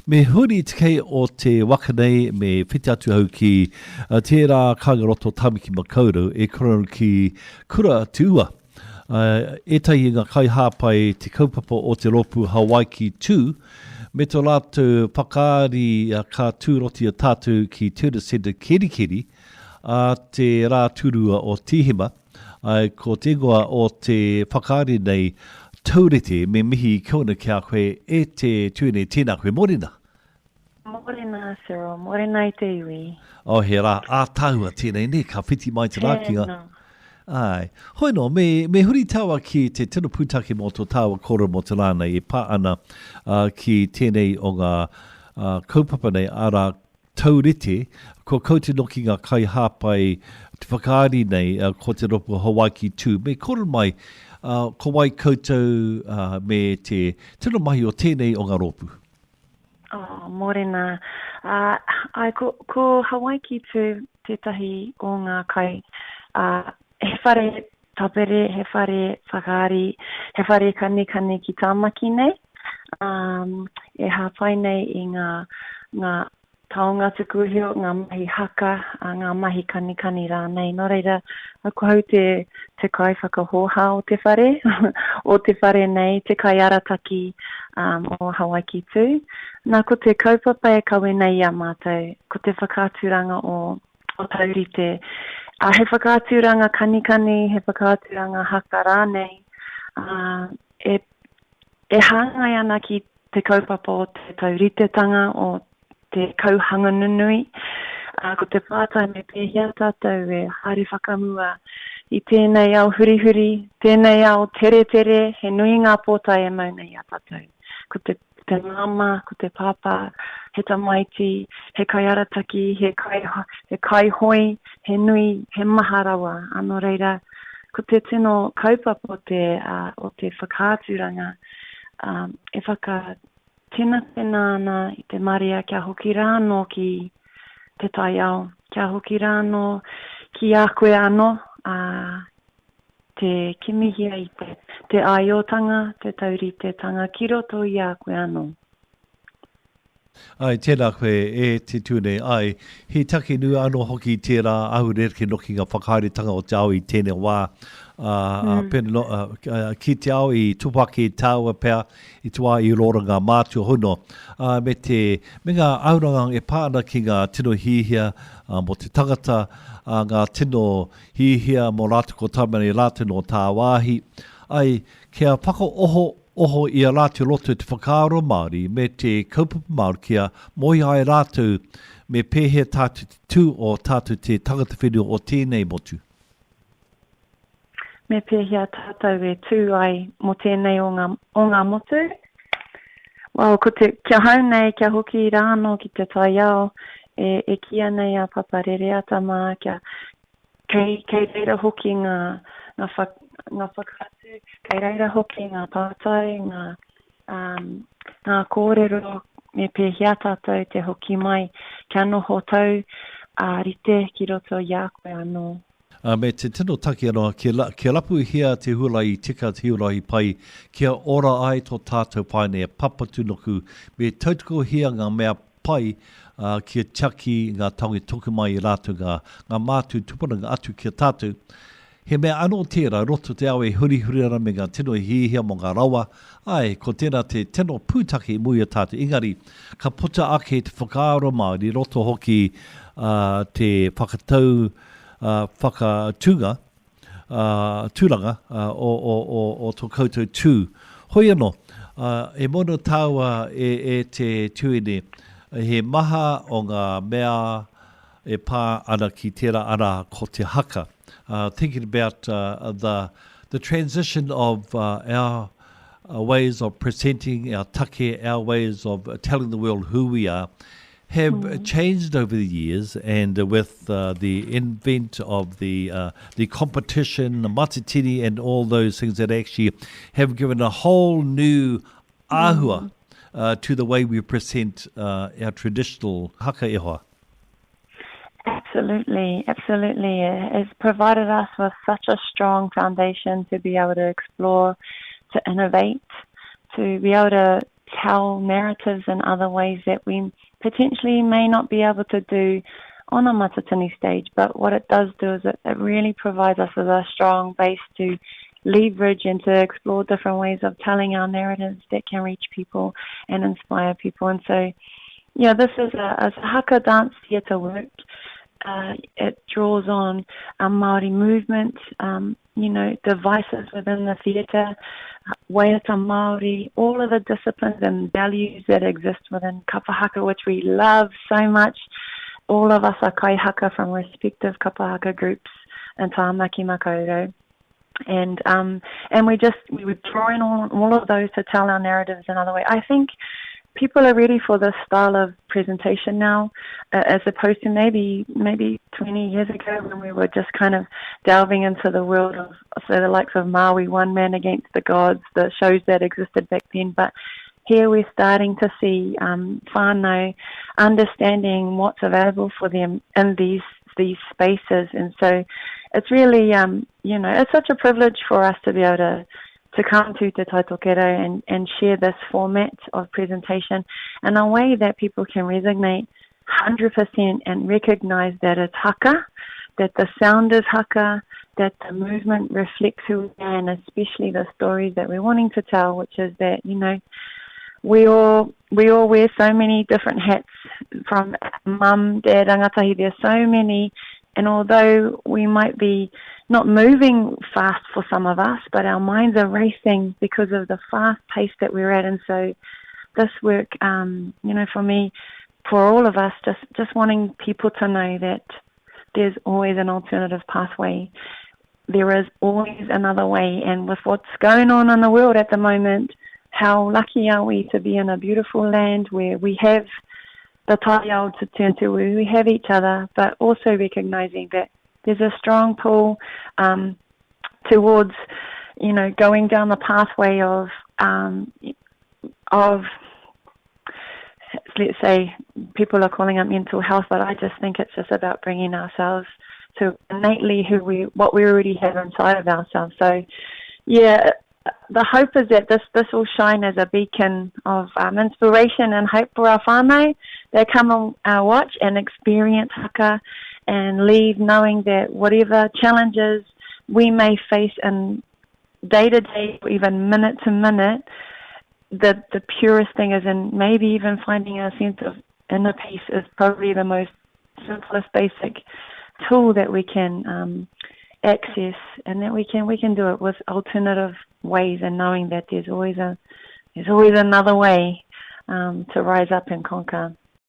Me huri te kei o te waka nei me whiti atu hau ki tērā kāngaroto tamiki makauru e koronu ki Kura Te Ua. Ētai i ngā kai hāpai te kaupapa o te ropu Hawaiki Tu, me tō lātou whakaari ka tūroti a tātou ki Tūra Centre Kerikeri, a te rā tūrua o Tihima, ko te ingoa o te whakaari nei Taurite me mihi kiona kia koe e te tūne tēnā koe morena. Morena, Cyril. Morena I te iwi. O he rā, ātaua tēnei ne, ka whiti mai te rākinga. Ai. Hoi no, me huri taua ki te tino pūtake mō tō taua kora mō te rāna e pā ana ki tēnei o ngā kaupapa nei ara Taurite, ko te noki ngā kai hāpai te whakaari nei ko te ropu Hawaiki Tu. Me kora mai, ko wai koutou me te tino mahi o tēnei o ngā ropu. Oh, morena. Ai, ko Hawaiki Tu tētahi o ngā kai. He whare tapere, he whare whakaari, he whare kani ki tāmaki nei. E hāpai nei I ngā taonga tukuhio, ngā mahi haka, ngā mahi kani rānei. Nō reira, ako hau te kai whakahoha o te whare, o te whare nei, te kai arataki o Hawaiki Tu. Nā ko te kaupapa e kawe nei a mātou, ko te whakāturanga o Taurite. He whakāturanga kani, he whakāturanga haka rānei. E hāngai ana ki te kaupapa o te Tauritetanga o te kauhanga nunui. Ko te pātai me pēhia tātou e haere whakamua I tēnei au hurihuri, tēnei au tere, he nui ngā pōtai e maunei a tātou. Ko te mama, ko te papa, he tamaiti, he kai arataki, he kai hoi, he nui, he maharawa. Anō reira, ko te tino kaupapa o te whakāturanga, e whaka tēnā ana I te maria kia hoki rāno ki te tai au, kia hoki rāno ki a koe ano, te kimihia I te aiotanga, te tauritetanga, ki roto I a koe ano. Ai, tēnā koe e te tūne, ai, he take nu anō hoki tērā ahurerke noki ngā whakaaretanga o te au I tēnei wā, ki te au I tupake tāua pēr, I te wā I rora ngā mātua hono, me ngā auranga e pāna ki ngā tino hihia mo te tangata, ngā tino hihia mo rātu ko tamane rātu no tā wāhi, ai, kia whako oho I a rātu roto te whakaaro Māori me te kaupapa Māori kia moi ai rātu me pēhea tātu te tū o tātu te tangata whenua o tēnei motu. Me pēhea tātou e tū ai mo tēnei o ngā motu. Wow, kia hau nei, kia hoki rāno ki te tai ao, e kia nei a paparere atama, kei reira hoki ngā whakatu, kei reira hoki ngā pātai, ngā kōrero, me pēhea tātou te hoki mai, kia noho tau, rite ki roto I a koe anō. Me te tino taki anoa, kia lapu hia te hurai tika te hurai pai, kia ora ai tō tātou pai nei, papatu noku, me tautoko hia ngā mea pai, kia taki ngā taongi toku mai I rātu ngā mātu tupananga atu kia tātou. He mea anō tērā, roto te au e huri ara me ngā tino hihia mo ngā rawa, ai, ko tēnā te tino pūtake mui a tātou. Ingari, ka puta ake te whakaaro Māori, roto hoki te whakatau, whakatunga, tūranga o tō koutou tū. Hoi anō, e mono tāua e te tūene, he maha o ngā mea e pā ana ki tērā ana ko te haka. Thinking about the transition of our ways of presenting our take, our ways of telling the world who we are, have changed over the years, and with the invent of the competition, the matatini, and all those things that actually have given a whole new āhua to the way we present our traditional haka ihoa. Absolutely. It's provided us with such a strong foundation to be able to explore, to innovate, to be able to tell narratives in other ways that we potentially may not be able to do on a matatini stage. But what it does do is it really provides us with a strong base to leverage and to explore different ways of telling our narratives that can reach people and inspire people. And so, yeah, this is a haka dance theatre work. It draws on Māori movement, devices within the theatre, waiata Māori, all of the disciplines and values that exist within kapa haka, which we love so much. All of us are kai haka from respective kapa haka groups in Tāmaki Makaurau. And we would draw in all of those to tell our narratives another way. I think people are ready for this style of presentation now, as opposed to maybe 20 years ago when we were just kind of delving into the world of the likes of Maui, One Man Against the Gods, the shows that existed back then. But here we're starting to see whānau understanding what's available for them in these spaces. And so it's really, it's such a privilege for us to be able to come to Te Taitokero and share this format of presentation in a way that people can resonate 100% and recognize that it's haka, that the sound is haka, that the movement reflects who we are, and especially the stories that we're wanting to tell, which is that, we all wear so many different hats, from mum, dad, rangatahi. There's so many, and although we might be not moving fast for some of us, but our minds are racing because of the fast pace that we're at. And so this work, for me, for all of us, just wanting people to know that there's always an alternative pathway. There is always another way. And with what's going on in the world at the moment, how lucky are we to be in a beautiful land where we have the taiao to turn to, where we have each other, but also recognizing that there's a strong pull towards, going down the pathway of, let's say, people are calling it mental health, but I just think it's just about bringing ourselves to innately what we already have inside of ourselves. So, yeah, the hope is that this will shine as a beacon of inspiration and hope for our whānau that come on our watch and experience haka and leave knowing that whatever challenges we may face in day-to-day or even minute-to-minute, the purest thing is in maybe even finding a sense of inner peace is probably the most simplest basic tool that we can access, and that we can do it with alternative ways, and knowing that there's always another way to rise up and conquer.